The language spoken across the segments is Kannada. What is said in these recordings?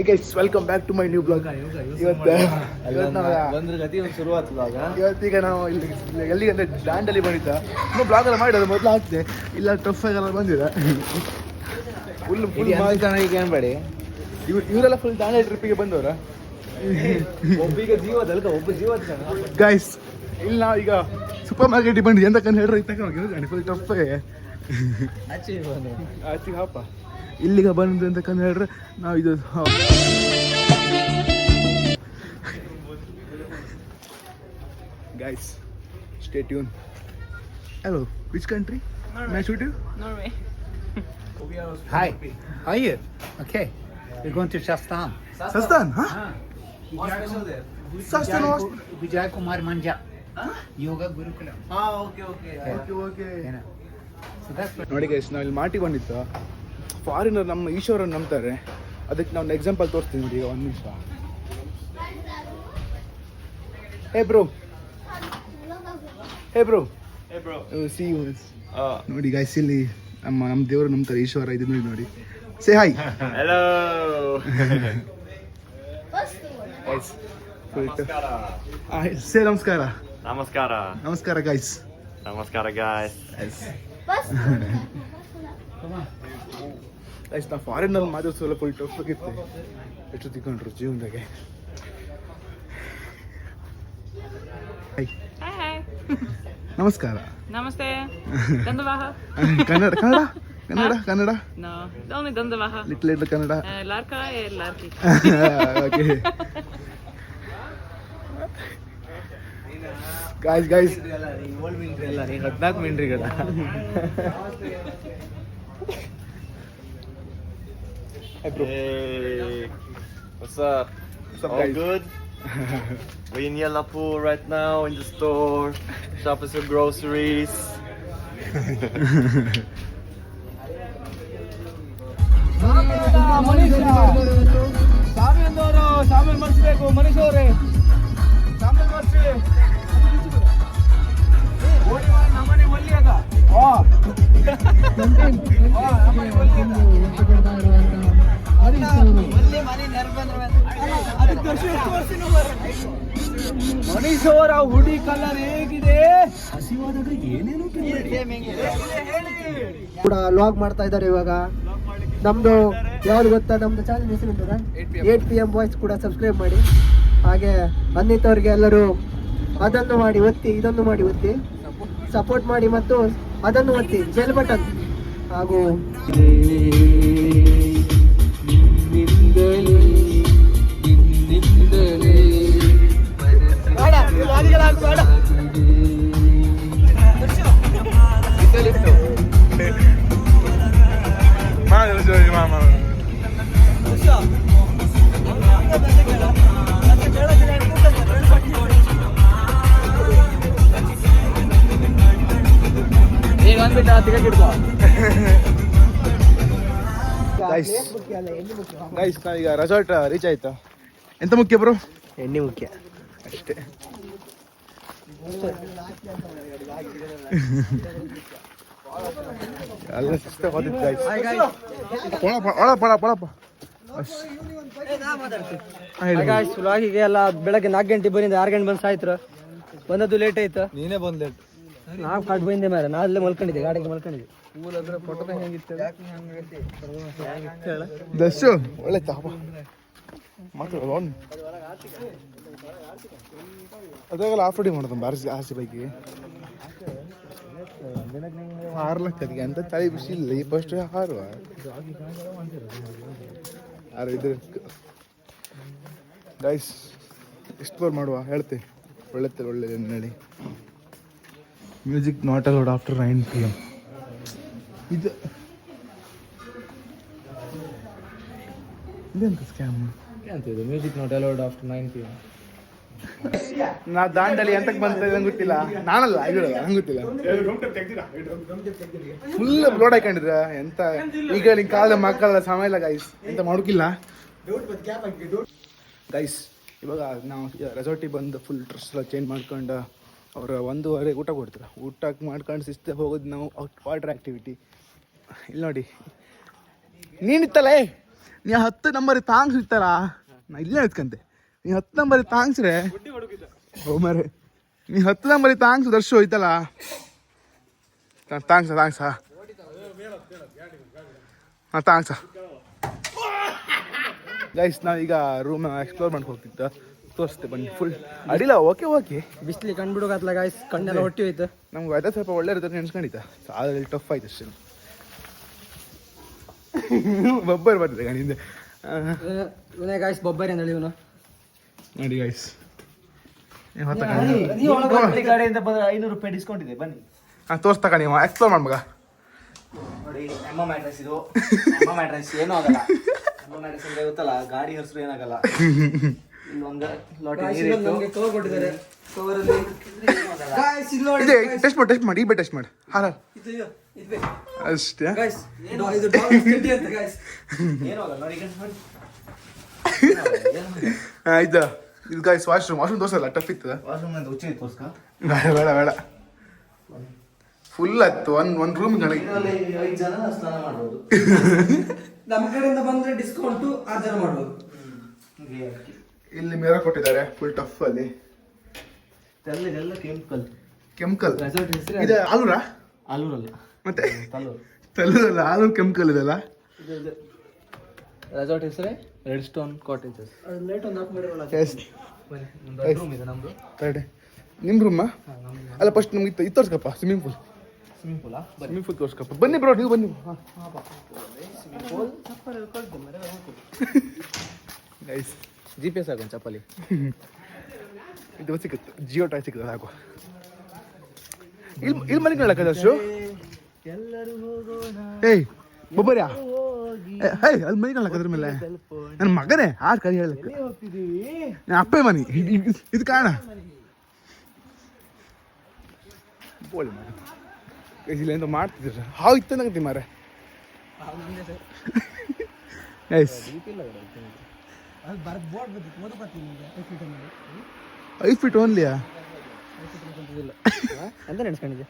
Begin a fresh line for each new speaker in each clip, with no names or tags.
Guys welcome back to my new blog. ಇವತ್ತೀಗ ನಾವು ಇಲ್ಲಿ ಎಲ್ಲಿಗೆ ಅಂದರೆ ಲ್ಯಾಂಡಲ್ಲಿ ಬಂದಿದ್ದ ಇನ್ನೂ ಬ್ಲಾಗ್ ಎಲ್ಲ ಮಾಡಿದ್ದು ಮೊದಲು ಆಗ್ತದೆ ಇಲ್ಲ ಟಫ್ ಆಗೆಲ್ಲ ಬಂದಿದೆ ಫುಲ್
ಏನ್ಬೇಡಿ
ಇವರೆಲ್ಲ ಫುಲ್ ದಾಂಡಲಿ ಟ್ರಿಪ್ಪಿಗೆ ಬಂದವರ
ಒಬ್ಬೀಗ ಜೀವದಲ್ಕ ಒಬ್ಬ ಜೀವದ
ಗೈಸ್ ಇಲ್ಲಿ ನಾವು ಈಗ ಸೂಪರ್ ಮಾರ್ಕೆಟಿಗೆ ಬಂದಿದ್ವಿ ಅಂತ ಹೇಳ್ರಿ ತಗೊಂಡು ಫುಲ್ ಟಫ್ ಆಚೆ ಹಾಪ ಇಲ್ಲಿಗೆ ಬಂದು ಅಂತ ಹೇಳ್ರೆ ನಾವು ಇದು guys stay tune. Hello, which country? May I shoot you?
Norway.
Hi, how are you? Okay, we're going to Shastan.
Shastan? Huh? Shastan was?
Vijay Kumar Manja. Yoga Gurukulam.
Okay.
Yeah. So that's what.
ನೋಡಿ ಗೈಸ್, ನಾವು ಇಲ್ಲಿ ಮಾಟಿ ಬಂದಿತ್ತು. ಫಾರಿನರ್ ನಮ್ಮ ಈಶ್ವರನ್ನು ನಂಬ್ತಾರೆ, ಅದಕ್ಕೆ ನಾನು ಎಕ್ಸಾಂಪಲ್ ತೋರಿಸ್ತೀನಿ ನೋಡಿ. ಈಗ ಒಂದು ನಿಮಿಷ. Hey bro see you. ನೋಡಿ ಗೈಸ್, ಇಲ್ಲಿ ನಮ್ಮ ದೇವರು ನಂಬ್ತಾರೆ, ಈಶ್ವರ ಇದು ನೋಡಿ. Say hi.
Hello.
ಸೇ ನಮಸ್ಕಾರ.
Namaskara
guys. ಗೈಸ್, ನಾವು ಫಾರಿನಲ್ಲಿ ಮಾತಾಡ್ಸೋಲ್ಲ ಫುಲ್ ಟಫ್ ಆಗಿತ್ತು. ಎಷ್ಟು ತಿಳ್ಕೊಂಡ್ರು ಜೀವನದಾಗೆ.
Hi.
ನಮಸ್ಕಾರ.
Namaste. Dandavaha.
Kannada
No, only Dandavaha.
Little Kannada.
Larka e Larki.
Okay guys
14 ಮಿನಿಟ್ರಿಗಲ್ಲ.
Hey, what's up? All
guys?
good? We're in Yellapur right now in the store, shopping some groceries.
ಸಾಮೇಲ್ ಮಾಡಿಸ್ಬೇಕು ಮನೀಶ್ ಅವರೇ. ಸಾಮೇಲ್ ಮಾಡಿಸಿ ಓಡಿ ಮಾಡಿ ನಮ್ಮನೆ ಒಲ್ಲಿಯಾಗ ಮನೀಶ್ ಅವರ ಹುಡಿ ಕಲರ್ ಹೇಗಿದೆ, ಹಸಿವಾದಾಗ ಏನೇನು
ಕೂಡ ಲಾಗ್ ಮಾಡ್ತಾ ಇದ್ದಾರೆ. ಇವಾಗ ನಮ್ದು ಯಾವ್ದು ಗೊತ್ತಾ, ನಮ್ದು ಚಾನಲ್ ಹೆಸರು 8pm ಬಾಯ್ಸ್ ಕೂಡ ಸಬ್ಸ್ಕ್ರೈಬ್ ಮಾಡಿ. ಹಾಗೆ ಅನ್ನಿತವ್ರಿಗೆ ಎಲ್ಲರೂ ಅದನ್ನು ಮಾಡಿ ಒತ್ತಿ, ಇದನ್ನು ಮಾಡಿ ಒತ್ತಿ, ಸಪೋರ್ಟ್ ಮಾಡಿ ಮತ್ತು ಅದನ್ನು ಒತ್ತಿ ಬೆಲ್ ಬಟನ್. ಹಾಗೂ
ಗೈಸ್, ಈಗ ರೆಸಾರ್ಟ್ ರೀಚ್ ಆಯ್ತಾ? ಎಂತ ಮುಖ್ಯ ಬ್ರೋ?
ಎಣ್ಣೆ ಮುಖ್ಯ
ಅಷ್ಟೇ. ಎಲ್ಲ ಸಿಸ್ಟಮ್ ಬಂದಿತ್ತು ಗೈಸ್.
ಸುಲಾಗಿಗೆ ಎಲ್ಲ ಬೆಳಗ್ಗೆ 4 ಗಂಟೆ ಬಂದಿದ್ದೆ, 6 ಗಂಟೆ ಬಂದು ಸಾಯ್ತು. ಬಂದದ್ದು ಲೇಟ್ ಆಯ್ತು.
ನೀನೇ ಬಂದ್ ಲೇಟ್.
ನಾವು ಕಾಡ್ ಬಂದೆ ಮಾರ, ನಾ ಅಲ್ಲೇ ಮಲ್ಕೊಂಡಿದ್ದೆ, ಗಾಡಿಗೆ ಮಲ್ಕೊಂಡಿದ್ದೆ.
ದರ್ಶು ಒಳ್ಳೆ ತಾಪ ಮಾತಾಡೋದು ಅದಾಗಲ್ಲ ಆಫ್ ರೋಡಿಂಗ್ ಮಾಡೋದು ಆರ್ ಸಿ ಬೈಕಿಗೆ ಹಾರ್ಲಕ್ಕದಿಗೆ ಅಂತ ತಲೆ ಬಿಸಿ ಇಲ್ಲ. ಈ ಫಸ್ಟ್ ಹಾರುವ ಇದು ಗೈಸ್ ಎಕ್ಸ್ಪ್ಲೋರ್ ಮಾಡುವ ಹೇಳ್ತೆ. ಒಳ್ಳೆದು ನಡಿ. Music not allowed after 9 PM. ಇದೆಂತ scam?
Music not allowed after 9 PM.
ನಾ ದಾಂಡಲಿ ಎಂತಕ್ಕೆ ಬಂತ ನಂಗೆ ಗೊತ್ತಿಲ್ಲ. ನಾನಲ್ಲ ಆಗಿರೋಲ್ಲ, ನಂಗೆ ಗೊತ್ತಿಲ್ಲ. ಫುಲ್ ಬ್ಲೋಡ್ ಹಾಕೊಂಡಿದ್ರ ಎಂತ. ಈಗ ನಿನ್ ಕಾಲದ ಮಕ್ಕಳ ಸಮಯ ಇಲ್ಲ ಗೈಸ್, ಎಂತ ಮಾಡೋಕಿಲ್ಲ ಗೈಸ್. ಇವಾಗ ನಾವು ರೆಸಾರ್ಟಿಗೆ ಬಂದು ಫುಲ್ ಡ್ರೆಸ್ ಎಲ್ಲ ಚೇಂಜ್ ಮಾಡ್ಕೊಂಡು ಅವ್ರು 1:30 ಊಟ ಕೊಡ್ತಾರೆ. ಊಟಕ್ಕೆ ಮಾಡ್ಕೊಂಡು ಶಿಸ್ತೆ ಹೋಗೋದು ನಾವು ವಾಟರ್ ಆ್ಯಕ್ಟಿವಿಟಿ. ಇಲ್ಲಿ ನೋಡಿ, ನೀನಿತ್ತಲ್ಲೇ ನೀ 10 ನಂಬರ್ ತಾಂಗ್ಸ್ ಇರ್ತಾರ ನಾ ಇಲ್ಲೇ ಎತ್ಕಂತೆ ನೀ 10 ನಂಬರ್ ತಾಂಗ್ಸ್ರೆ ಓ ಮರೆ ನೀ 10 ನಂಬರ್ ತಾಂಗ್ಸ್ ದರ್ಶು ಹೋಯ್ತಲ್ಲ ತಾಂಗ್ಸ ಹಾಂ ತಾಂಗ್ಸ ಗೈಸ್ ನಾವೀಗ ರೂಮ್ ಎಕ್ಸ್ಪ್ಲೋರ್ ಮಾಡ್ಕೊಂಡು ಹೋಗ್ತಿದ್ದ ತೋರಿಸ್ತೆ ಬನ್ನಿ ಫುಲ್ ಅಡಿಲ್ಲ ಓಕೆ
ಬಿಸ್ಲಿ ಕಂಡ್ಬಿಡೋಕತ್ಲ ಗಾಯ್ಸ್ ಕಣ್ಣೆಲ್ಲ ಹೊಟ್ಟಿ ಹೋಯ್ತು
ನಮ್ಗೆ ವೆದರ್ ಸ್ವಲ್ಪ ಒಳ್ಳೆ ಇರ್ತದೆ ನೆನ್ಸ್ಕೊಂಡಿದ್ದ ಅದ್ರಲ್ಲಿ ಟಫ್ ಆಯ್ತು ಅಷ್ಟೇ ಬೊಬ್ಬರ್ ಬರ್ತದೆ ಗಣಿಂದ
ಇವನೇ ಗಾಯ್ಸ್ ಬೊಬ್ಬರಿ ಅಂದಳಿ ಇವನು
ನೋಡಿ ಗೈಸ್
ಕಡೆಯಿಂದ ಬಂದ್ರೆ 500 ರೂಪಾಯಿ ಡಿಸ್ಕೌಂಟ್ ಇದೆ ಬನ್ನಿ.
ಹಾಂ ತೋರಿಸ್ತಾ ಕಣಿ ಎಕ್ಸ್ಪ್ಲೋರ್ ಮಾಡ್ಮಗ
ನೋಡಿ ಎಮ್ಮ ಮ್ಯಾಟ್ರೆಸ್ ಇದು. ಎಮ್ಮ ಮ್ಯಾಟ್ರೆಸ್ ಏನೂ ಆಗಲ್ಲ. ಎಮ್ಮ ಮ್ಯಾಟ್ರೆಸ್ ಅಂದ್ರೆ ಗೊತ್ತಲ್ಲ, ಗಾಡಿ ಹೆಸರು ಏನಾಗಲ್ಲ. ಇಲ್ಲೊಂದು ಲೋಟ ನೀರು ಇಟ್ಟು
ನಮಗೆ ಕವರ್ ಕೊಟ್ಟಿದ್ದಾರೆ. ಕವರಲ್ಲಿ ಗಾಯ್ಸ್ ಇಲ್ಲಿ ನೋಡಿ
ಇದೆ ಟೆಸ್ಟ್ ಮಾಡಿ ಈ ಬೇ ಟೆಸ್ಟ್ ಮಾಡಿ ಹಾರ
ಇದು ಬೇಕು
ಅಷ್ಟೇ
ಗಾಯ್ಸ್ ಇದು ಡಾಲರ್ ಸಿಟಿ ಅಂತ ಗಾಯ್ಸ್
ಏನೂ ಆಗಲ್ಲ ನೋಡಿ ಈಗ ನೋಡಿ.
ಆಯ್ತಾ ಇದು ಗಾಯ್ಸ್ ವಾಶ್ರೂಮ್ ತೋರಿಸಲ್ಲ ಟಫ್ ಇರ್ತದ
ವಾಶ್ರೂಮ್ ಅಂತ ಉಚ್ಚಿ ತೋರ್ಸ್ಕ.
ಬೇಡ ಫುಲ್ ಆಯ್ತು ಒಂದು ರೂಮ್ ಗಣ
ಇದರಲ್ಲಿ 5 ಜನ ಸ್ನಾನ ಮಾಡ್ಬೋದು.
ನಮ್ಮ ಕಡೆಯಿಂದ ಬಂದ್ರೆ ಡಿಸ್ಕೌಂಟ್ ಆ ಜನ ಮಾಡ್ಬೋದು.
ಇಲ್ಲಿ ಮೇರ ಕೊಟ್ಟಿದ್ದಾರೆ ಫುಲ್ ಟಫ್ ಅಲ್ಲಿ
ಎಲ್ಲ
ಕೆಮಿಕಲ್
ರೆಸಾರ್ಟ್ ಹೆಸರು
ಇದೆ ಆಲೂರಾ
ಆಲೂರಲ್ಲ
ಮತ್ತೆ
ತಲ್ಲೂರು.
ತಲೆದಲ್ಲ ಆಲೂರು ಕೆಮಿಕಲ್ ಇದೆಲ್ಲ
ಇದು ರೆಸಾರ್ಟ್ ಹೆಸರೇ ರೆಡ್ ಸ್ಟೋನ್ ಕಾಟೇಜಸ್.
ಲೈಟ್ ಒಂದು ಆಫ್ ಮಾಡಿರೋಲ್ಲ
ಎಸ್
ಒಂದು ರೂಮ್ ಇದೆ ನಮ್ದು.
ಕರೆಕ್ಟ್ ನಿಮ್ಮ ರೂಮಾ ಅಲ್ಲ ಫಸ್ಟ್ ನಮ್ಗೆ ಇದು ತೋರ್ಸ್ಕಪ್ಪ ಸ್ವಿಮ್ಮಿಂಗ್ ಪೂಲ್ ತೋರ್ಸ್ಕಪ್ಪ ಬನ್ನಿ ಬ್ರೋ ನೀವು ಬನ್ನಿ ಗೈಸ್
GPS ಹಾಕೊಂಡು ಚಪ್ಪಲಿ.
ಇದು ಸಿಕ್ಕುತ್ತೆ ಜಿಯೋ ಟಾಯ್ ಸಿಕ್ಕುತ್ತೆ ಹಾಕುವ ಇಲ್ಲಿ ಮನೆ ಕೇಳಕ್ಕದಷ್ಟು ಏಯ್ ಬೊಬ್ಬರ್ಯಾ ಹೇಯ್ ಅಲ್ಲಿ ಮನೆ ಕಾಣಕ್ಕದ್ರ ಮೇಲೆ ನನ್ನ ಮಗನೇ ಆಡ್ ಕೈ ಹೇಳಕ್ಕೆ ನನ್ನ ಅಪ್ಪೆ ಮನೆ ಇದು ಕಾಣ ಬೋಳಿ ಮಾರ ಇಲ್ಲ ಎಂತ ಮಾಡ್ತಿದ್ದೀರ ಹಾವು ಇತ್ತು ನಂಗತಿ ಮಾರ ಎಸ್ 5 ಫೀಟ್ ಓನ್ಲಿಯಾ
ಅಂತ ನೆನೆಸ್ಕೊಂಡಿದ್ದೆ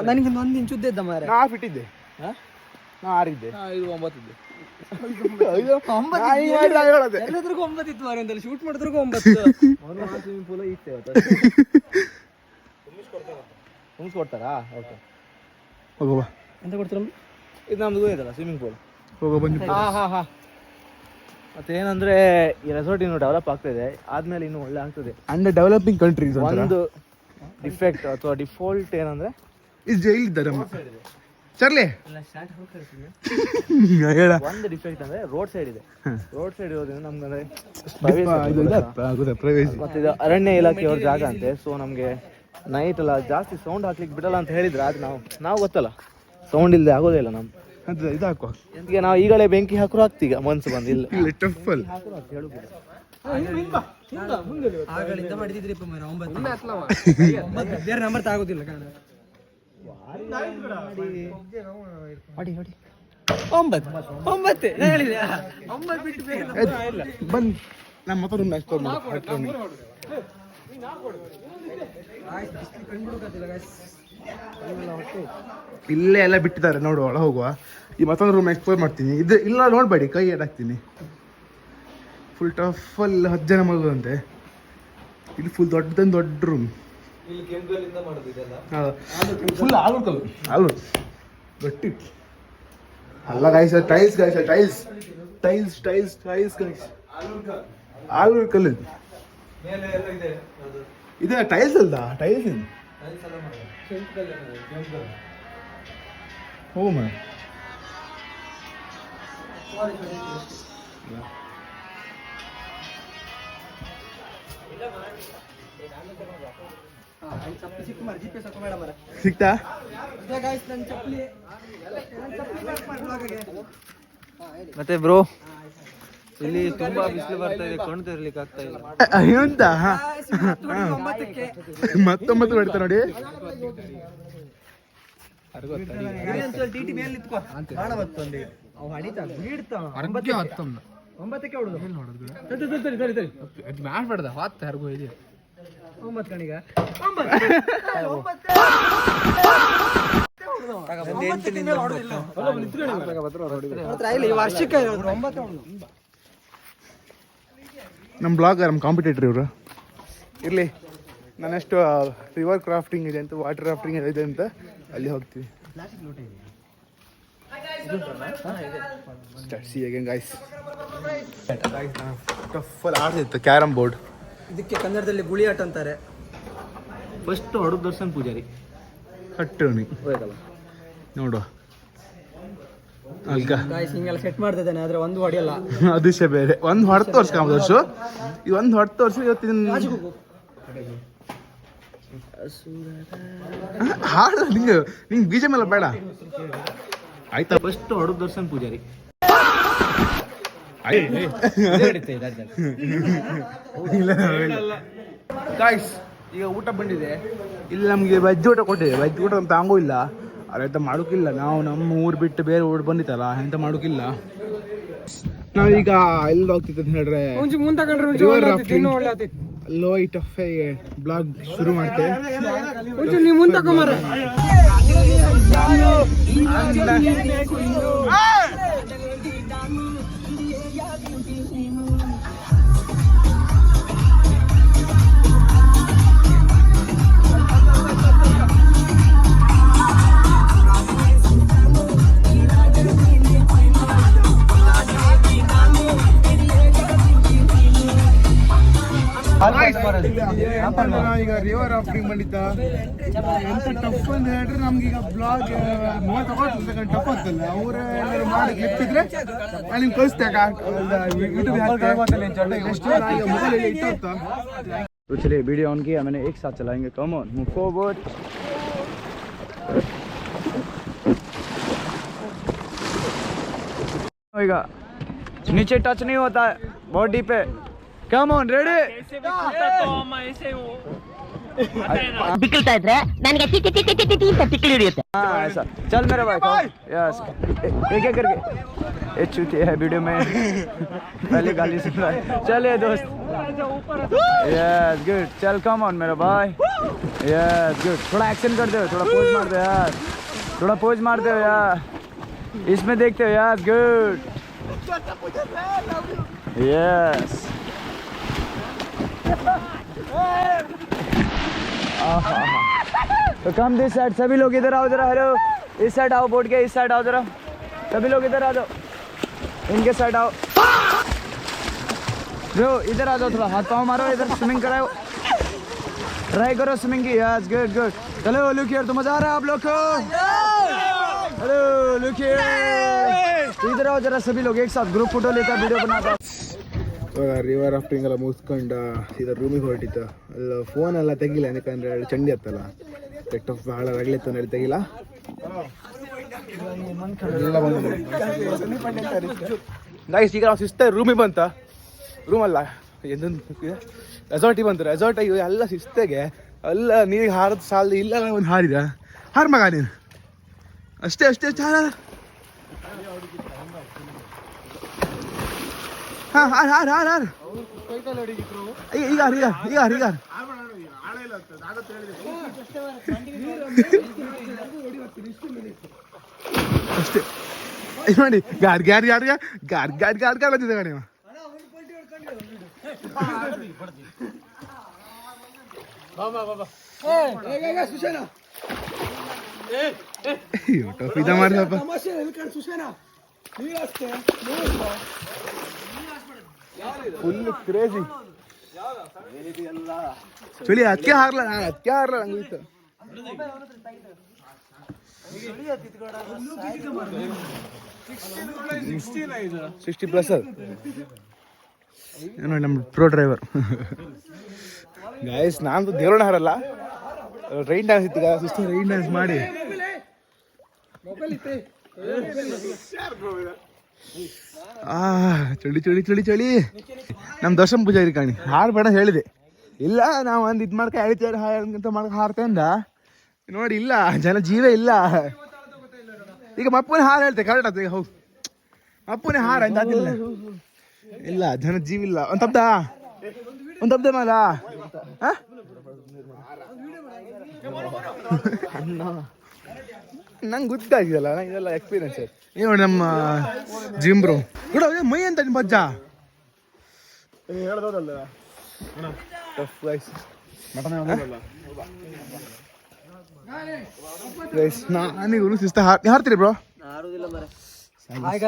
ನನಗೆ 1 ಇಂಚ್ ಉದ್ದ ಇದ್ದ ಮಾರೆ.
ನಾ 6 ಫೀಟ್ ಇದ್ದೆ ನಾ 6 ಇದ್ದೆ
ಇದು 9 ಇದೆ.
ಎಲ್ಲದ್ರಿಗೂ 9 ಇತ್ತು ಮಾರೆ ಅಂತಲ್ಲಿ ಶೂಟ್ ಮಾಡಿದ್ರಿಗೂ 9.
ಸ್ವಿಮ್ಮಿಂಗ್ ಪೂಲ್ ಇತ್ತು ತುಂಬಿಸ್ಕೊಡ್ತಾರಾ? ಓಕೆ
ಹೋಗುವ
ಎಂತ ಕೊಡ್ತೀರ?
ಇದು ನಮ್ದು ಇದಲ್ಲ ಸ್ವಿಮ್ಮಿಂಗ್ ಪೂಲ್.
ಹೋಗೋ ಬನ್ನಿ
ಹಾ ಮತ್ತೆ ಏನಂದ್ರೆ ಈ ರೆಸಾರ್ಟ್ ಇನ್ನು ಡೆವಲಪ್ ಆಗ್ತಿದೆ, ಆದ್ಮೇಲೆ ಇನ್ನು ಒಳ್ಳೆ ಆಗ್ತದೆ.
ಅಂಡರ್ ಡೆವಲಪಿಂಗ್ ಕಂಟ್ರೀಸ್
ಒಂದು ಡಿಫೆಕ್ಟ್ ಅಥವಾ ಡಿಫಾಲ್ಟ್ ಏನಂದ್ರೆ
ಇದು ಜೈಲ್ ಇದ್ದಾರೆ ಚರ್ಲಿ ಹೇಳ
ಒಂದು ಡಿಫೆಕ್ಟ್ ಅಂದ್ರೆ ರೋಡ್ ಸೈಡ್ ಇದೆ. ರೋಡ್ ಸೈಡ್ ಇರೋದ್ರಿಂದ ನಮ್ಗಂದ್ರೆ
ಪ್ರವೇಶ
ಮತ್ತೆ ಇದು ಅರಣ್ಯ ಇಲಾಖೆಯವ್ರ ಜಾಗ ಅಂತೆ. ಸೊ ನಮ್ಗೆ ನೈಟ್ ಎಲ್ಲ ಜಾಸ್ತಿ ಸೌಂಡ್ ಹಾಕ್ಲಿಕ್ಕೆ ಬಿಡಲ್ಲ ಅಂತ ಹೇಳಿದ್ರೆ, ಅದು ನಾವು ಗೊತ್ತಲ್ಲ ಸೌಂಡ್ ಇಲ್ಲದೆ ಆಗೋದೇ ಇಲ್ಲ ನಮ್ಗೆ.
ಅದು ಇದು ಹಾಕುವ
ಈಗ ನಾವು ಈಗಲೇ ಬೆಂಕಿ ಹಾಕರು ಹಾಕ್ತೀಗ ಮನ್ಸು ಬಂದು ಇಲ್ಲ
ಇಲ್ಲ ಟಫಲ್
ಆಗಳಿಂದ ಮಾಡಿದ್ರಿಪ್ಪ ಮಾರೆ 9 ಬೇರೆ ನಂಬರ್ ತಾಗೋದಿಲ್ಲ ಕಾರಣ 9 ಹೇಳಿದೆ 9 ಬಿಟ್ಟು ಬೇರೆ
ಬನ್ನಿ ನಮ್ಮ ಮತ್ತ ರೂಮ್ ಎಕ್ಸ್ಪ್ಲೋರ್ ಮಾಡಿ ಇಲ್ಲೇ ಎಲ್ಲ ಬಿಟ್ಟಿದ್ದಾರೆ ನೋಡು ಒಳ ಹೋಗುವ ಈ ಮತ್ತೊಂದು ರೂಮ್ ಎಕ್ಸ್ಪ್ಲೋರ್ ಮಾಡ್ತೀನಿ ಇದು ಇಲ್ಲ ನೋಡ್ಬೇಡಿ ಕೈ ಎಡಾಕ್ತೀನಿ ಫುಲ್ ಟಫಲ್ 10 ಜನ ಮಗುವಂತೆ ಇಲ್ಲಿ ಫುಲ್ ದೊಡ್ಡ ರೂಮ್ ಫುಲ್ ಆಲೂರು ಗಟ್ಟಿ ಅಲ್ಲ ಗೈಸ್ ಟೈಲ್ಸ್ ಗೈಸ್ ಆಲೂರು ಕಲ್ಲು ಇದೆ ಟೈಲ್ಸ್ ಅಲ್ದ ಟೈಲ್ಸ್ ಹೋಗು ಮಾ ಸಿಕ್ತಾ
ಮತ್ತೆ ಬ್ರೋ ಇಲ್ಲಿ ತುಂಬಾ ಬಿಸಿಲು ಬರ್ತಾ ಇದೆ, ಕಣ್ಣು ತೆರಲಿಕ್ಕೆ ಆಗ್ತಾ ಇಲ್ಲ.
ಎಂತ 19 ಬಿಡ್ತಾ ನೋಡಿ
ಮಾಡ್ಬೇಡ್ದ ಹೊತ್ತ ಯಾರಿಗೂ ಇದೆ
9 ಕಣಿಗ
ನಮ್ಮ ಬ್ಲಾಗರ್ ನಮ್ಮ ಕಾಂಪಿಟೇಟರ್ ಇವರು ಇರಲಿ. ನಾನೆಷ್ಟು ರಿವರ್ ಕ್ರಾಫ್ಟಿಂಗ್ ಇದೆ ಅಂತ, ವಾಟರ್ ರಾಫ್ಟಿಂಗ್ ಇದೆ ಅಂತ ಅಲ್ಲಿ ಹೋಗ್ತೀವಿ. ಟಫಲ್ಲಿ ಆಡ್ತಿತ್ತು ಕ್ಯಾರಮ್ ಬೋರ್ಡ್.
ಇದಕ್ಕೆ ಕನ್ನಡದಲ್ಲಿ ಗುಳಿಯಾಟ ಅಂತಾರೆ.
ಫಸ್ಟ್ ಹೊಡೆದ ದರ್ಶನ್ ಪೂಜಾರಿ
ಕಟ್ಟೋಣಿ ನೋಡುವ ಅಲ್ಕ
ಹಿಂಗೆಲ್ಲ ಸೆಟ್ ಮಾಡ್ತಿದ್ದಾನೆ, ಆದ್ರೆ ಒಂದು ಹೊಡೆಯಲ್ಲ.
ಅದಿಶೆ ಬೇರೆ. ಒಂದು ಹೊಡೆದು ತೋರ್ಸ್ಕೊಂಬ ವರ್ಷ, ಈ ಒಂದು ಹೊಡೆದು ತೋರಿಸಿ ಇವತ್ತಿನ ಹಾಡು ನಿಂಗೆ ಬೀಜ ಮೇಲೆ ಬೇಡ ಆಯ್ತಾ.
ಫಸ್ಟ್ ಹೊಡೆದ ದರ್ಶನ್ ಪೂಜಾರಿ
ಗಾಯ್ಸ್ ಈಗ ಊಟ ಬಂದಿದೆ. ಇಲ್ಲಿ ನಮಗೆ ವೆಜ್ ಊಟ ಕೊಟ್ಟಿದೆ. ವೆಜ್ ಊಟ ಅಂತ ಹಂಗೂ ಇಲ್ಲ, ಅದಂತ ಮಾಡೋಕ್ಕಿಲ್ಲ. ನಾವು ನಮ್ಮ ಊರು ಬಿಟ್ಟು ಬೇರೆ ಊರು ಬಂದಿತ್ತಲ್ಲ, ಎಂತ ಮಾಡೋಕ್ಕಿಲ್ಲ. ನಾವೀಗ ಎಲ್ಲಿ ಹೋಗ್ತಿತ್ತು ಅಂತ ಹೇಳಿದ್ರೆ ರಿವರ್ ರಾಫ್ಟಿಂಗ್ ಲೋಯ್ಟ್ ಆಫ್ ಬ್ಲಾಗ್ ಶುರು ಮಾಡ್ತೇವೆ. ಈಗ ರಿವರ್ ರಾಫ್ಟಿಂಗ್ ಬಂದಿದ್ದ ಎಂತ ಟಫ್ ಅಂತ ಹೇಳಿದ್ರೆ ನಮ್ಗೀಗ ಬ್ಲಾಗ್ ತಗೊಳ್ತಾರೆ ಟಫ್ ಆಗ್ತಲ್ಲ. ಅವ್ರ ಮಾಡಿ ಕ್ಲಿಪ್ ಇದ್ರೆ ನಾನು ನಿಮ್ಗೆ ಕಳಿಸ್ತೇನೆ ಯೂಟ್ಯೂಬ್.
तो चलिए वीडियो ऑन किया मैंने, एक साथ चलाएंगे. Come on move forward. होगा नीचे टच नहीं होता है, बहुत डीप है. Come on ready.
ತಿಕ್ಕಳ್ತಾ ಇದ್ರೆ ನನಗೆ ತಿಕ್ಕಳಿ ಹಿಡಿಯುತ್ತೆ.
हाँ ऐसा चल मेरे भाई. यस एक एक करके. ये चूती है वीडियो में पहले गाली सुन रहा है. चलिए दोस्त. Yes good. चल कम ऑन मेरा भाई. Yes good. थोड़ा एक्शन कर दो, थोड़ा पोज मार दो यार, थोड़ा पोज मार दो यार. इसमें देखते हो. Yes good. यस तो कम दिस साइड. सभी लोग इधर आओ जरा. हेलो इस साइड आओ, बोट के इस साइड आओ जरा. सभी लोग इधर आ जाओ, इनके साइड आओ. जो इधर आ जाओ, थोड़ा हाथ पाँव मारो, इधर स्विमिंग कराओ, ट्राई करो स्विमिंग की. Yes good good. चलो लुक हियर. तो मजा आ रहा है आप लोग को? Hello look here. इधर आओ जरा सभी लोग एक साथ ग्रुप फोटो लेकर वीडियो बनाता.
ರಿವರ್ ರಾಫ್ಟಿಂಗ್ ಎಲ್ಲ ಮುಗಿಸ್ಕೊಂಡು ಸೀದಾ ರೂಮಿಗೆ ಹೊರಟಿತ್ತು. ಅಲ್ಲ ಫೋನ್ ಎಲ್ಲ ತೆಗಿಲ್ಲ, ಯಾಕಂದ್ರೆ ಚಂಡಿ ಹತ್ತಲ್ಲ. ಕೆಟ್ಟ ಬಹಳ ರಗಲಿತ್ತು ನೋಡಿ, ತೆಗಿಲ್ಲ. ಗೈಸ್ ಈಗ ನಾವು ಶಿಸ್ತ ರೂಮಿಗೆ ಬಂತ, ರೂಮಲ್ಲ ರೆಸಾರ್ಟಿಗೆ ಬಂತು. ರೆಸಾರ್ಟ್ ಇವು ಎಲ್ಲ ಶಿಸ್ತೆಗೆ ಎಲ್ಲ ನೀರಿಗೆ ಹಾರದ ಸಾಲದು ಇಲ್ಲ. ಒಂದು ಹಾರಿದ ಹಾರ ಮಗ ನೀನು ಅಷ್ಟೇ ಅಷ್ಟೇ ಚಾಲ. ಹಾಂ ಹಾರ ಹಾರ ಹಾರ ಹಾರ ಈಗ ಈಗ ಈಗ ಈಗ ಅಷ್ಟೇ ನೋಡಿ. God god god god god god god ಅಂತಿದ್ದೆ ಕಣಿ. ಟಫ್ ಇದ ಮಾಡ್ದಪ್ಪ. ಫುಲ್ ಕ್ರೇಜಿ ಚಳಿ. ಅದಕ್ಕೆ ಹಾರ್ಲ ಅದಕ್ಕೆ ಹಾರ್ಲ ನಂಗೆ ಇತ್ತು. 60+ ಅದು ನೋಡಿ ನಮ್ಮ ಪ್ರೋ ಡ್ರೈವರ್. ಗಾಯಸ್ ನಾನು ದೇವರಣ ಹಾರಲ್ಲ, ರೈನ್ ಡ್ಯಾನ್ಸ್ ಇತ್ತು. ಸಿಸ್ಟರ್ ರೈನ್ ಡ್ಯಾನ್ಸ್ ಮಾಡಿ ಚಳಿ ಚಳಿ ಚಳಿ ಚಳಿ. ನಮ್ಮ ದರ್ಶನ್ ಪೂಜಾರಿ ಕಾಣಿ ಹಾರು ಬೇಡ ಹೇಳಿದೆ. ಇಲ್ಲ ನಾವು ಒಂದು ಇದು ಮಾಡ್ಕೊ ಹೇಳ್ತೇವೆ ಅಂತ ಮಾಡ್ಕೊ ಹಾರ್ತೆ ಅಂದ. ನೋಡಿ ಇಲ್ಲ, ಜನ ಜೀವೇ ಇಲ್ಲ. ಈಗ ಮಪ್ಪನೇ ಹಾರು ಹೇಳ್ತೇವೆ ಕರೆಕ್ಟ್ ಆಯ್ತು. ಈಗ ಹೌದು ಮಪ್ಪನೇ ಹಾರ ಅಂತ ಅದಿಲ್ಲ. ಇಲ್ಲ ಜನ ಜೀವಿಲ್ಲ. ಒಂದು ತಬ್ದ ಮಾಲ ಅಣ್ಣ ನಂಗೆ ಗೊತ್ತಾಗಿದಲ್ಲ ನಂಗೆ ಇದೆಲ್ಲ ಎಕ್ಸ್ಪೀರಿಯನ್ಸ್. ನೀವು ನೋಡಿ ನಮ್ಮ ಜಿಮ್ ಬ್ರೋ ಕೂಡ ಮೈ ಅಂತ ನಿಮ್ಮ ಬಜ್ಜ ಹೇಳ್ದಲ್ಲ ನಾನೀಗ ಶಿಸ್ತ ಹಾರ್ತೀರಿ ಬ್ರೋ.
ಹಾಯ್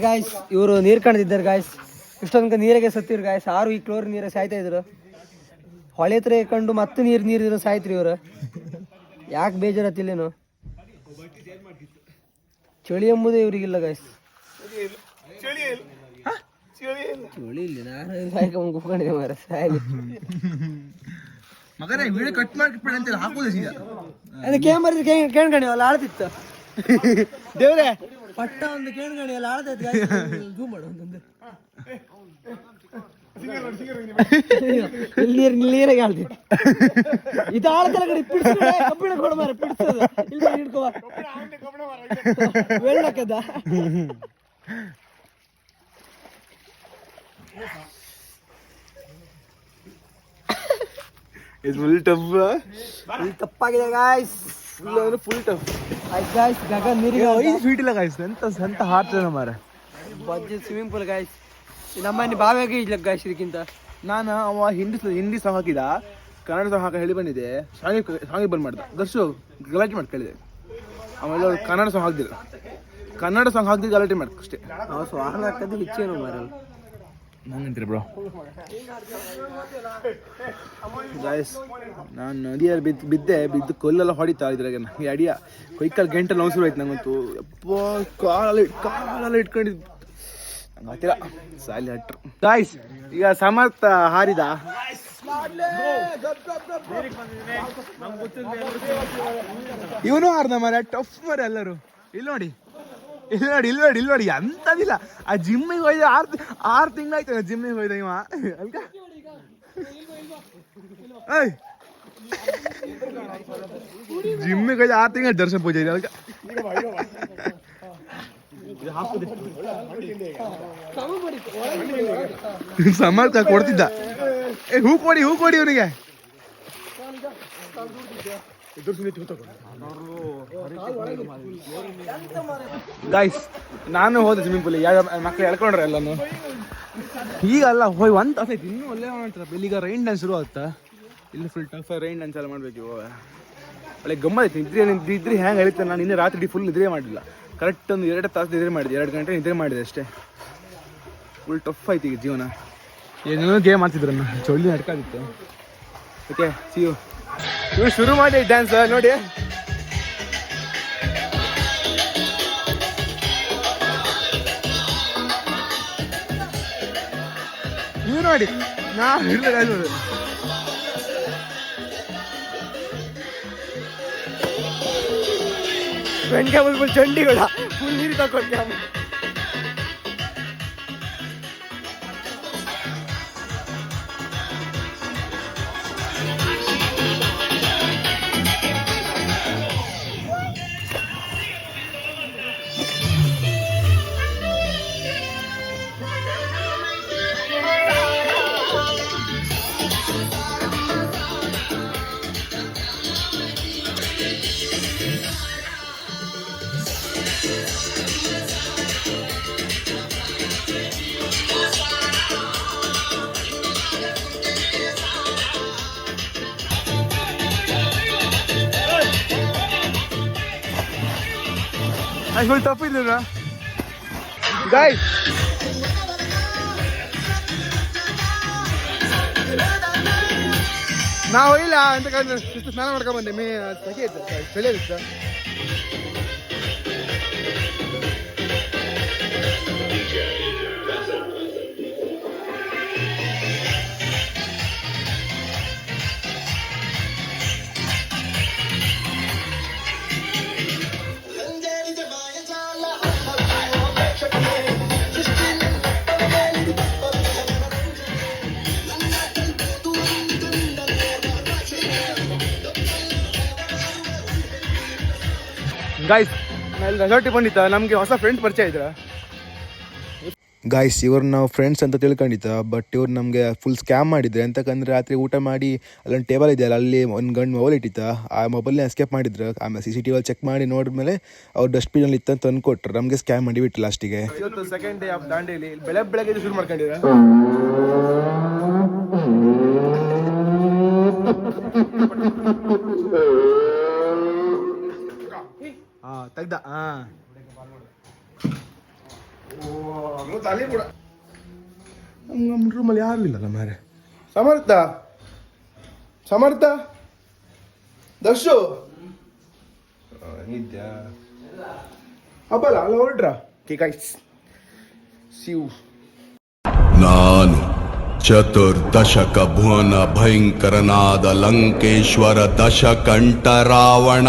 ಗಾಯ್ಸ್, ಇವರು ನೀರು ಕಾಣ್ತಿದ್ದಾರೆ ಗಾಯ್ಸ್. ಇಷ್ಟೊಂದು ನೀರಿಗೆ ಸತ್ತಿರು ಗಾಯ್ಸ್. 6 ಈ ಕ್ಲೋರ್ ನೀರ ಸಾಯ್ತಾ ಇದ್ರು. ಹೊಳೆ ಹತ್ರ ಕಂಡು ಮತ್ತೆ ನೀರು ಸಾಯ್ತ್ರಿ ಇವರು. ಯಾಕೆ ಬೇಜಾರತ್ತಿಲ್ಲೇನು? ಚಳಿ ಎಂಬುದೇ ಇವ್ರಿಗಿಲ್ಲ ಗಾಯ್ಸ್. ಚಳಿ ಇಲ್ಲ, ನಾನು ಸಾಯ್ಕೊಂಡು ಕೂತ್ಕೊಂಡಿದ್ದೆ ಮಾರ ಸಾಯಲಿ.
ಮಗನೇ ವಿಡಿಯೋ ಕಟ್ ಮಾಡಿ ಅಂತ ಹಾಕೋದು ಸೀದಾ.
ಅದು ಕ್ಯಾಮರಾ ಕೇಳ್ಕಣಿ ಅಲ್ಲ ಆಳ್ತಿತ್ತು. ದೇವ್ರೆ ಪಟ್ಟ ಒಂದು ಕೇಳ್ಕಣಿ ಅಲ್ಲ ಆಳ್ತೈತೆ. ಜೂಮ್ ಮಾಡು ಒಂದೊಂದು. ನೀರಾಗೆ ಆಳ್ತಿತ್ತು. ಇದು ಆಳ್ತಲ್ಲ ಕಡೆ ಕಬ್ಬಿಣ ಕೊಡ ಮಾರ ಪಿಡಿಸೋದು ಇಲ್ಲಿ ಹಿಡ್ಕೋ ವೆಳ್ಳಕ್ಕದ.
ಫುಲ್ ಟಫ್,
ತಪ್ಪಾಗಿದೆ ಗಾಯ್ಸ್.
ಫುಲ್ ಟಫ್
ಆಯ್ತು ಗಾಯ್ಸ್. ಗಗನ್ ನೀರಿಗೆ
5 ಫೀಟ್ ಇಲ್ಲ ಗಾಯ್ಸ್. ಎಂತ ಹಾರ್ತಾನೆ ಮಾರ.
ಬಜ್ಜೆ ಸ್ವಿಮ್ಮಿಂಗ್ ಪೂಲ್ ಗಾಯ್ಸ್. ನಮ್ಮನೆ ಬಾವಿಯಾಗೆ ಇಲ್ಲ ಗಾಯ್ಸ್. ಇದಕ್ಕಿಂತ
ನಾನು ಅವ ಹಿಂದಿ ಸಾಂಗ್ ಹಾಕಿದ, ಕನ್ನಡ ಸಾಂಗ್ ಹಾಕ ಹೇಳಿ ಬಂದಿದೆ. ಸಾಂಗಿಗೆ ಬಂದ್ ಮಾಡ್ದ. ದರ್ಶು ಗಲಾಟೆ ಮಾಡಿ ಕೇಳಿದೆ. ಆಮೇಲೆ ಕನ್ನಡ ಸಾಂಗ್ ಹಾಕ್ದಿಲ್ಲ. ಕನ್ನಡ ಸಾಂಗ್ ಹಾಕ್ದಿದ್ದು ಗಲಾಟೆ ಮಾಡಿ ಅಷ್ಟೇ.
ನಾವು ಸ್ವಾಹ ಹಾಕೋದು ಹೆಚ್ಚೇನು ಮಾರಲ್ಲ.
ನಂಗಂತೀರಿ ಬ್ರೋ ಗಾಯ್ಸ್. ನಾನು ನದಿಯಲ್ಲಿ ಬಿದ್ದು ಕೊಲ್ಲೆಲ್ಲ ಹೊಡಿತಾ ಇದ್ರಾಗ ಈ ಅಡಿಯ ಕೈಕಾಲು ಗಂಟೆ ನೋವು ಶುರು ಆಯ್ತು ನಂಗಂತೂ. ಯಪ್ಪ ಕಾಲೆಲ್ಲ ಇಟ್ಕೊಂಡಿದ್ದು ನಂಗೆ ಹತ್ತಿರ ಸಾಲಿ ಹಟ್ರು ಗಾಯ್ಸ್. ಈಗ ಸಮರ್ಥ ಹಾರಿದ. ಇವನು ಹಾರ್ದ ಮರ ಟಫ್ ಮರ ಎಲ್ಲರೂ. ಇಲ್ಲಿ ನೋಡಿ ಅಂತದಿಲ್ಲ. ಆ ಜಿಮ್ಮಿಗೆ ಹೋಯ್ದ 6 ತಿಂಗಳಾಯ್ತು ಜಿಮ್ಮಿಗೆ ಹೋಯ್ದ ಇವ ಅಲ್ಕ. ಜಿಮ್ಮಿಗೆ ಹೋಯ್ದ 6 ತಿಂಗಳು ದರ್ಶನ ಪೂಜೆ ಇದೆ ಅಲ್ಕ. ಸಮರ್ಥ ಕೊಡ್ತಿದ್ದ. ಹೂ ಕೊಡಿ ಇವನಿಗೆ. ಗೈಸ್ ನಾನು ಹೋದೆ ಸ್ವಿಮ್ಮಿಂಗ್ ಪೂಲ್. ಮಕ್ಳು ಎಳ್ಕೊಂಡ್ರೆ ಎಲ್ಲಾನು. ಈಗ ಅಲ್ಲ ಹೋಯ್ 1 ತಾಸು ಆಯ್ತು. ಇನ್ನೂ ಒಳ್ಳೆ ಮಾಡ್ತಾರೆ. ಈಗ ರೈನ್ ಡ್ಯಾನ್ಸ್ ಶುರು ಆಗುತ್ತಾ. ಇಲ್ಲಿ ಫುಲ್ ಟಫ್ ರೈನ್ ಡ್ಯಾನ್ಸ್ ಎಲ್ಲ ಮಾಡ್ಬೇಕು. ಒಳ್ಳೆ ಗಮ್ಮತ್ ಐತಿ. ನಿದ್ರೆ ಹೆಂಗೆ ಹೇಳ್ತಾರೆ. ನಾನು ಇನ್ನೇ ರಾತ್ರಿ ಫುಲ್ ನಿದ್ರೆ ಮಾಡಲಿಲ್ಲ. ಕರೆಕ್ಟ್ ಒಂದು 2 ತಾಸು ನಿದ್ರೆ ಮಾಡಿದೆ. 2 ಗಂಟೆ ನಿದ್ರೆ ಮಾಡಿದೆ ಅಷ್ಟೇ. ಫುಲ್ ಟಫ್ ಆಯ್ತು ಈಗ ಜೀವನ. ಏನೇನೋ ಗೇಮ್ ಮಾಡ್ತಿದ್ರು. ಚೊಳ್ಳಿ ನಡ್ಕಾದಿತ್ತು. Okay see you. ಇವ್ರು ಶುರು ಮಾಡಿ ಡ್ಯಾನ್ಸ್ ನೋಡಿ. ನೀವು ನೋಡಿ ನಾ ಹಿಡಿದ
ಫುಲ್ ಚಂಡಿಗಳ ಫುಲ್ ನೀರು ತಗೊಂಡು.
ಫುಲ್ ಟಫ್ ಇದ್ದಿಲ್ಲ ಗಾಯ್ಸ್. ನಾವು ಇಲ್ಲ ಅಂತ ಸ್ನಾನ ಮಾಡ್ಕೊಂಡ್ ಬಂದೆ. ಸಖಿ ಇತ್ತು, ಚಳಿ ಇತ್ತು. ಗಾಯ್ಸ್ ರೆಸಾರ್ಟಿಗೆ ಬಂದಿತ್ತ. ನಮಗೆ ಹೊಸ ಫ್ರೆಂಡ್ಸ್ ಪರಿಚಯ ಇದ್ರ. ಗಾಯ್ಸ್ ಇವ್ರು ನಾವು ಫ್ರೆಂಡ್ಸ್ ಅಂತ ತಿಳ್ಕೊಂಡಿದ್ದ, ಬಟ್ ಇವ್ರು ನಮಗೆ ಫುಲ್ ಸ್ಕ್ಯಾಮ್ ಮಾಡಿದ್ರು. ಎಂತಕ್ಕಂದ್ರೆ ರಾತ್ರಿ ಊಟ ಮಾಡಿ ಅಲ್ಲೊಂದು ಟೇಬಲ್ ಇದೆಯಲ್ಲ, ಅಲ್ಲಿ ಒಂದು ಗಂಡು ಮೊಬೈಲ್ ಇಟ್ಟಿದ್ದ. ಆ ಮೊಬೈಲ್ನ ಎಸ್ಕೇಪ್ ಮಾಡಿದ್ರು. ಆಮೇಲೆ CCTV ಚೆಕ್ ಮಾಡಿ ನೋಡಿದ್ಮೇಲೆ ಅವ್ರು ಡಸ್ಟ್ಬಿನಲ್ಲಿ ಇತ್ತಂತ ತಂದುಕೊಟ್ರು. ನಮಗೆ ಸ್ಕ್ಯಾಮ್ ಮಾಡಿಬಿಟ್ಟು ಲಾಸ್ಟಿಗೆ. ಇವತ್ತು ಸೆಕೆಂಡ್ ಡೇ ಆಫ್ ದಾಂಡೇಲಿ. ಬೆಳಗ್ಗೆ ಶುರು ಮಾಡ್ಕೊಂಡಿರ ತೆಗ್ದ. ನಮ್ಮ ರೂಮಲ್ಲಿ ಯಾರು ಇಲ್ಲ ಮಾರೆ. ಸಮರ್ಥ ದರ್ಶು ನಿದ್ಯಾ ಹಬ್ಬಲ್ಲ ಅಲ್ಲ ಹೊರಡ್ರ. ಗೈಸ್ ಸಿವ್
ನಾನು ಚತುರ್ದಶಕ ಭುವನ ಭಯಂಕರನಾದ ಲಂಕೇಶ್ವರ ದಶಕಂಠ ರಾವಣ.